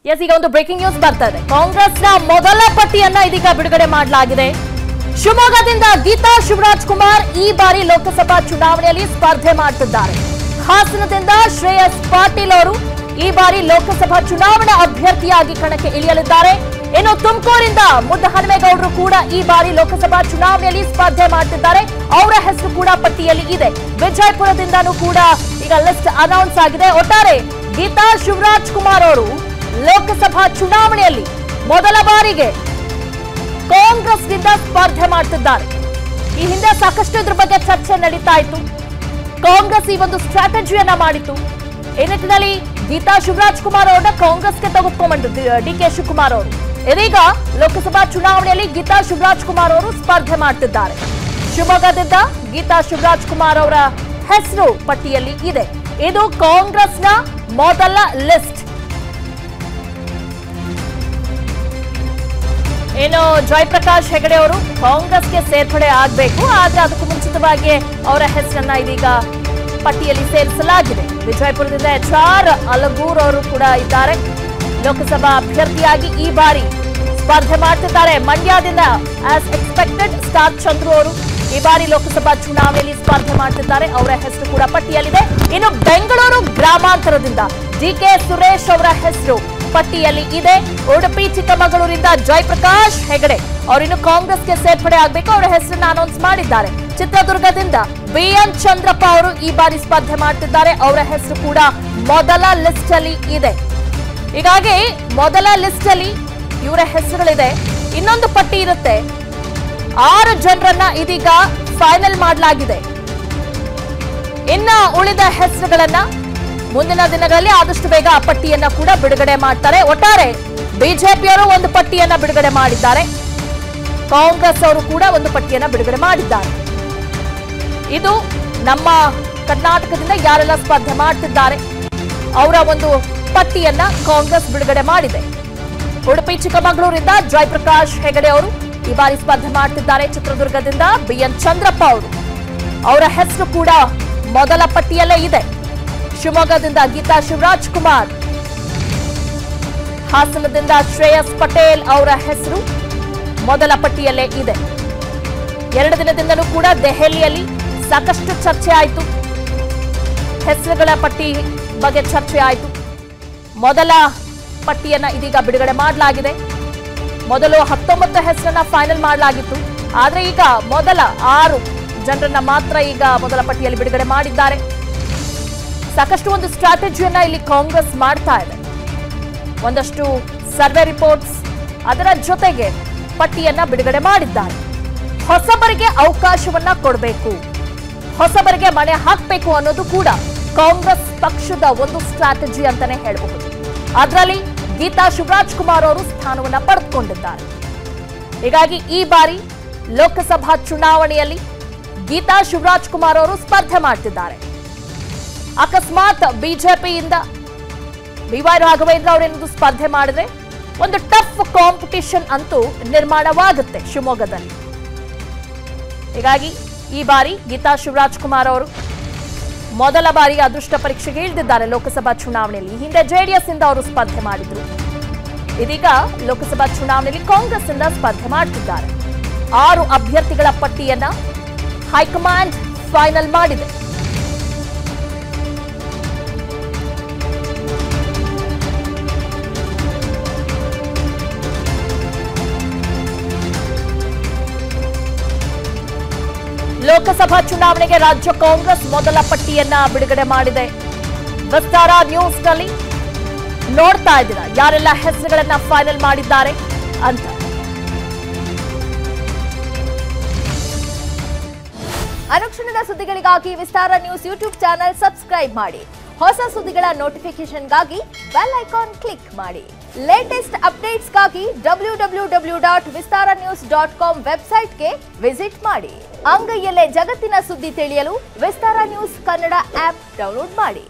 S, ಈಗ ಒಂದು breaking news ಬರ್ತಾ ಇದೆ. ಕಾಂಗ್ರೆಸ್ನ ಮೊದಲ ಪಟ್ಟಿಯನ್ನ ಇದೀಗ ಬಿಡುಗಡೆ ಮಾಡಲಾಗಿದೆ. ಶಿವಮೊಗ್ಗದಿಂದ ಗೀತಾ ಶಿವರಾಜ್ ಕುಮಾರ್ ಈ ಬಾರಿ ಲೋಕಸಭಾ ಚುನಾವಣೆಯಲ್ಲಿ ಸ್ಪರ್ಧೆ ಮಾಡುತ್ತಿದ್ದಾರೆ. ಹಾಸನದಿಂದ ಶ್ರೇಯಸ್ ಪಾಟೀಲ್ ಅವರು ಈ ಬಾರಿ ಲೋಕಸಭಾ ಚುನಾವಣಾ ಅಭ್ಯರ್ಥಿಯಾಗಿ ಕಣಕ್ಕೆ ಇಳಿಯಲಿದ್ದಾರೆ. ಇನ್ನು ತುಮಕೂರಿಂದ ಮುದ್ದಹನುಮೇಗೌಡರು ಕೂಡ ಈ ಬಾರಿ ಲೋಕಸಭಾ ಚುನಾವಣೆಯಲ್ಲಿ ಸ್ಪರ್ಧೆ ಮಾಡುತ್ತಿದ್ದಾರೆ. ಅವರ ಹೆಸರು ಕೂಡ ಪಟ್ಟಿಯಲ್ಲಿ ಇದೆ. ವಿಜಯಪುರದಿಂದನೂ ಕೂಡ ಈಗ ಲಿಸ್ಟ್ ಅನೌನ್ಸ್ ಆಗಿದೆ. ಒಟ್ಟಾರೆ ಗೀತಾ ಶಿವರಾಜ್ ಕುಮಾರ್ ಅವರು ಲೋಕಸಭಾ ಚುನಾವಣೆಯಲ್ಲಿ ಮೊದಲ ಬಾರಿಗೆ ಕಾಂಗ್ರೆಸ್ನಿಂದ ಸ್ಪರ್ಧೆ ಮಾಡುತ್ತಿದ್ದಾರೆ. ಈ ಹಿಂದೆ ಸಾಕಷ್ಟು ಇದ್ರ ಬಗ್ಗೆ ಚರ್ಚೆ ನಡೀತಾ ಇತ್ತು. ಕಾಂಗ್ರೆಸ್ ಈ ಒಂದು ಸ್ಟ್ರಾಟಜಿಯನ್ನ ಮಾಡಿತ್ತು. ಈ ನಿಟ್ಟಿನಲ್ಲಿ ಗೀತಾ ಶಿವರಾಜ್ ಕುಮಾರ್ ಅವರನ್ನ ಕಾಂಗ್ರೆಸ್ಗೆ ತೆಗೆದುಕೊಂಡ್ಬಂದ್ರು ಡಿಕೆ ಶಿವಕುಮಾರ್ ಅವರು. ಇದೀಗ ಲೋಕಸಭಾ ಚುನಾವಣೆಯಲ್ಲಿ ಗೀತಾ ಶಿವರಾಜ್ ಕುಮಾರ್ ಅವರು ಸ್ಪರ್ಧೆ ಮಾಡುತ್ತಿದ್ದಾರೆ. ಶಿವಮೊಗ್ಗದಿಂದ ಗೀತಾ ಶಿವರಾಜ್ ಕುಮಾರ್ ಅವರ ಹೆಸರು ಪಟ್ಟಿಯಲ್ಲಿ ಇದೆ. ಇದು ಕಾಂಗ್ರೆಸ್ನ ಮೊದಲ ಲಿಸ್ಟ್. ಇನ್ನು ಜಯಪ್ರಕಾಶ್ ಹೆಗಡೆ ಅವರು ಕಾಂಗ್ರೆಸ್ಗೆ ಸೇರ್ಪಡೆ ಆಗಬೇಕು, ಆದ್ರೆ ಅದಕ್ಕೂ ಮುಂಚಿತವಾಗಿ ಅವರ ಹೆಸರನ್ನ ಇದೀಗ ಪಟ್ಟಿಯಲ್ಲಿ ಸೇರಿಸಲಾಗಿದೆ. ವಿಜಯಪುರದಿಂದ HR ಅಲಗೂರ್ ಅವರು ಕೂಡ ಇದ್ದಾರೆ. ಲೋಕಸಭಾ ಅಭ್ಯರ್ಥಿಯಾಗಿ ಈ ಬಾರಿ ಸ್ಪರ್ಧೆ ಮಾಡ್ತಿದ್ದಾರೆ. ಮಂಡ್ಯದಿಂದ ಆಸ್ ಎಕ್ಸ್ಪೆಕ್ಟೆಡ್ ಸ್ಟಾರ್ ಚಂದ್ರು ಅವರು ಈ ಬಾರಿ ಲೋಕಸಭಾ ಚುನಾವಣೆಯಲ್ಲಿ ಸ್ಪರ್ಧೆ ಮಾಡ್ತಿದ್ದಾರೆ. ಅವರ ಹೆಸರು ಕೂಡ ಪಟ್ಟಿಯಲ್ಲಿದೆ. ಇನ್ನು ಬೆಂಗಳೂರು ಗ್ರಾಮಾಂತರದಿಂದ DK ಸುರೇಶ್ ಅವರ ಹೆಸರು ಪಟ್ಟಿಯಲ್ಲಿ ಇದೆ. ಉಡುಪಿ ಚಿಕ್ಕಮಗಳೂರಿಂದ ಜಯಪ್ರಕಾಶ್ ಹೆಗಡೆ ಅವರಿನ್ನು ಕಾಂಗ್ರೆಸ್ಗೆ ಸೇರ್ಪಡೆ ಆಗಬೇಕು, ಅವರ ಹೆಸರನ್ನು ಅನೌನ್ಸ್ ಮಾಡಿದ್ದಾರೆ. ಚಿತ್ರದುರ್ಗದಿಂದ BN ಚಂದ್ರಪ್ಪ ಅವರು ಈ ಬಾರಿ ಸ್ಪರ್ಧೆ ಮಾಡ್ತಿದ್ದಾರೆ. ಅವರ ಹೆಸರು ಕೂಡ ಮೊದಲ ಲಿಸ್ಟ್ ಅಲ್ಲಿ ಇದೆ. ಹೀಗಾಗಿ ಮೊದಲ ಲಿಸ್ಟ್ ಅಲ್ಲಿ ಇವರ ಹೆಸರುಗಳಿದೆ. ಇನ್ನೊಂದು ಪಟ್ಟಿ ಇರುತ್ತೆ. 6 ಜನರನ್ನ ಇದೀಗ ಫೈನಲ್ ಮಾಡಲಾಗಿದೆ. ಇನ್ನ ಉಳಿದ ಹೆಸರುಗಳನ್ನ ಮುಂದಿನ ದಿನಗಳಲ್ಲಿ ಆದಷ್ಟು ಬೇಗ ಆ ಪಟ್ಟಿಯನ್ನ ಕೂಡ ಬಿಡುಗಡೆ ಮಾಡ್ತಾರೆ. ಒಟ್ಟಾರೆ ಬಿಜೆಪಿಯವರು ಒಂದು ಪಟ್ಟಿಯನ್ನ ಬಿಡುಗಡೆ ಮಾಡಿದ್ದಾರೆ. ಕಾಂಗ್ರೆಸ್ ಅವರು ಕೂಡ ಒಂದು ಪಟ್ಟಿಯನ್ನ ಬಿಡುಗಡೆ ಮಾಡಿದ್ದಾರೆ. ಇದು ನಮ್ಮ ಕರ್ನಾಟಕದಿಂದ ಯಾರೆಲ್ಲ ಸ್ಪರ್ಧೆ ಮಾಡ್ತಿದ್ದಾರೆ ಅವರ ಒಂದು ಪಟ್ಟಿಯನ್ನ ಕಾಂಗ್ರೆಸ್ ಬಿಡುಗಡೆ ಮಾಡಿದೆ. ಉಡುಪಿ ಚಿಕ್ಕಮಗಳೂರಿಂದ ಜಯಪ್ರಕಾಶ್ ಹೆಗಡೆ ಅವರು ಈ ಬಾರಿ ಸ್ಪರ್ಧೆ ಮಾಡ್ತಿದ್ದಾರೆ. ಚಿತ್ರದುರ್ಗದಿಂದ BN ಚಂದ್ರಪ್ಪ ಅವರು, ಅವರ ಹೆಸರು ಕೂಡ ಮೊದಲ ಪಟ್ಟಿಯಲ್ಲೇ ಇದೆ. ಶಿವಮೊಗ್ಗದಿಂದ ಗೀತಾ ಶಿವರಾಜ್ ಕುಮಾರ್, ಹಾಸನದಿಂದ ಶ್ರೇಯಸ್ ಪಟೇಲ್ ಅವರ ಹೆಸರು ಮೊದಲ ಪಟ್ಟಿಯಲ್ಲೇ ಇದೆ. 2 ದಿನದಿಂದಲೂ ಕೂಡ ದೆಹಲಿಯಲ್ಲಿ ಸಾಕಷ್ಟು ಚರ್ಚೆ ಆಯಿತು. ಹೆಸರುಗಳ ಪಟ್ಟಿ ಬಗ್ಗೆ ಚರ್ಚೆ ಆಯಿತು. ಮೊದಲ ಪಟ್ಟಿಯನ್ನ ಇದೀಗ ಬಿಡುಗಡೆ ಮಾಡಲಾಗಿದೆ. ಮೊದಲು 19 ಹೆಸರನ್ನ ಫೈನಲ್ ಮಾಡಲಾಗಿತ್ತು. ಆದ್ರೆ ಈಗ ಮೊದಲ 6 ಜನರನ್ನ ಮಾತ್ರ ಈಗ ಮೊದಲ ಪಟ್ಟಿಯಲ್ಲಿ ಬಿಡುಗಡೆ ಮಾಡಿದ್ದಾರೆ. ಸಾಕಷ್ಟು ಒಂದು ಸ್ಟ್ರಾಟಜಿಯನ್ನ ಇಲ್ಲಿ ಕಾಂಗ್ರೆಸ್ ಮಾಡ್ತಾ ಇದೆ. ಒಂದಷ್ಟು ಸರ್ವೆ ರಿಪೋರ್ಟ್ಸ್, ಅದರ ಜೊತೆಗೆ ಪಟ್ಟಿಯನ್ನ ಬಿಡುಗಡೆ ಮಾಡಿದ್ದಾರೆ. ಹೊಸಬರಿಗೆ ಅವಕಾಶವನ್ನ ಕೊಡಬೇಕು, ಹೊಸಬರಿಗೆ ಮಣೆ ಹಾಕಬೇಕು ಅನ್ನೋದು ಕೂಡ ಕಾಂಗ್ರೆಸ್ ಪಕ್ಷದ ಒಂದು ಸ್ಟ್ರಾಟಜಿ ಅಂತಾನೆ ಹೇಳಬಹುದು. ಅದರಲ್ಲಿ ಗೀತಾ ಶಿವರಾಜ್ ಕುಮಾರ್ ಅವರು ಸ್ಥಾನವನ್ನ ಪಡೆದುಕೊಂಡಿದ್ದಾರೆ. ಹೀಗಾಗಿ ಈ ಬಾರಿ ಲೋಕಸಭಾ ಚುನಾವಣೆಯಲ್ಲಿ ಗೀತಾ ಶಿವರಾಜ್ ಕುಮಾರ್ ಅವರು ಸ್ಪರ್ಧೆ ಮಾಡ್ತಿದ್ದಾರೆ. ಅಕಸ್ಮಾತ್ ಬಿಜೆಪಿಯಿಂದ BY ರಾಘವೇಂದ್ರ ಅವರೇನಾದ್ರು ಸ್ಪರ್ಧೆ ಮಾಡಿದ್ರೆ ಒಂದು ಟಫ್ ಕಾಂಪಿಟಿಷನ್ ಅಂತೂ ನಿರ್ಮಾಣವಾಗುತ್ತೆ ಶಿವಮೊಗ್ಗದಲ್ಲಿ. ಹೀಗಾಗಿ ಈ ಬಾರಿ ಗೀತಾ ಶಿವರಾಜ್ ಕುಮಾರ್ ಅವರು ಮೊದಲ ಬಾರಿಗೆ ಅದೃಷ್ಟ ಪರೀಕ್ಷೆಗೆ ಇಳಿದಿದ್ದಾರೆ ಲೋಕಸಭಾ ಚುನಾವಣೆಯಲ್ಲಿ. ಹಿಂದೆ JDS ಇಂದ ಅವರು ಸ್ಪರ್ಧೆ ಮಾಡಿದ್ರು. ಇದೀಗ ಲೋಕಸಭಾ ಚುನಾವಣೆಯಲ್ಲಿ ಕಾಂಗ್ರೆಸ್ ಇಂದ ಸ್ಪರ್ಧೆ ಮಾಡ್ತಿದ್ದಾರೆ. 6 ಅಭ್ಯರ್ಥಿಗಳ ಪಟ್ಟಿಯನ್ನ ಹೈಕಮಾಂಡ್ ಫೈನಲ್ ಮಾಡಿದೆ. ಲೋಕಸಭಾ ಚುನಾವಣೆಗೆ ರಾಜ್ಯ ಕಾಂಗ್ರೆಸ್ ಮೊದಲ ಪಟ್ಟಿಯನ್ನ ಬಿಡುಗಡೆ ಮಾಡಿದೆ. ವಿಸ್ತಾರ ನ್ಯೂಸ್ನಲ್ಲಿ ನೋಡ್ತಾ ಇದ್ದೀರಾ ಯಾರೆಲ್ಲ ಹೆಸರುಗಳನ್ನ ಫೈನಲ್ ಮಾಡಿದ್ದಾರೆ ಅಂತ. ಅನುಕ್ಷಣದ ಸುದ್ದಿಗಳಿಗಾಗಿ ವಿಸ್ತಾರ ನ್ಯೂಸ್ ಯೂಟ್ಯೂಬ್ ಚಾನೆಲ್ ಸಬ್ಸ್ಕ್ರೈಬ್ ಮಾಡಿ. ಹೊಸ ಸುದ್ದಿಗಳ ನೋಟಿಫಿಕೇಶನ್ಗಾಗಿ ಬೆಲ್ ಐಕಾನ್ ಕ್ಲಿಕ್ ಮಾಡಿ. ಲೇಟೆಸ್ಟ್ ಅಪ್ಡೇಟ್ಸ್ಗಾಗಿ www.vistaranews.com ವೆಬ್ಸೈಟ್ಗೆ ವಿಸಿಟ್ ಮಾಡಿ. ಅಂಗೈಯಲ್ಲೇ ಜಗತ್ತಿನ ಸುದ್ದಿ ತಿಳಿಯಲು ವಿಸ್ತಾರ ನ್ಯೂಸ್ ಕನ್ನಡ ಆಪ್ ಡೌನ್ಲೋಡ್ ಮಾಡಿ.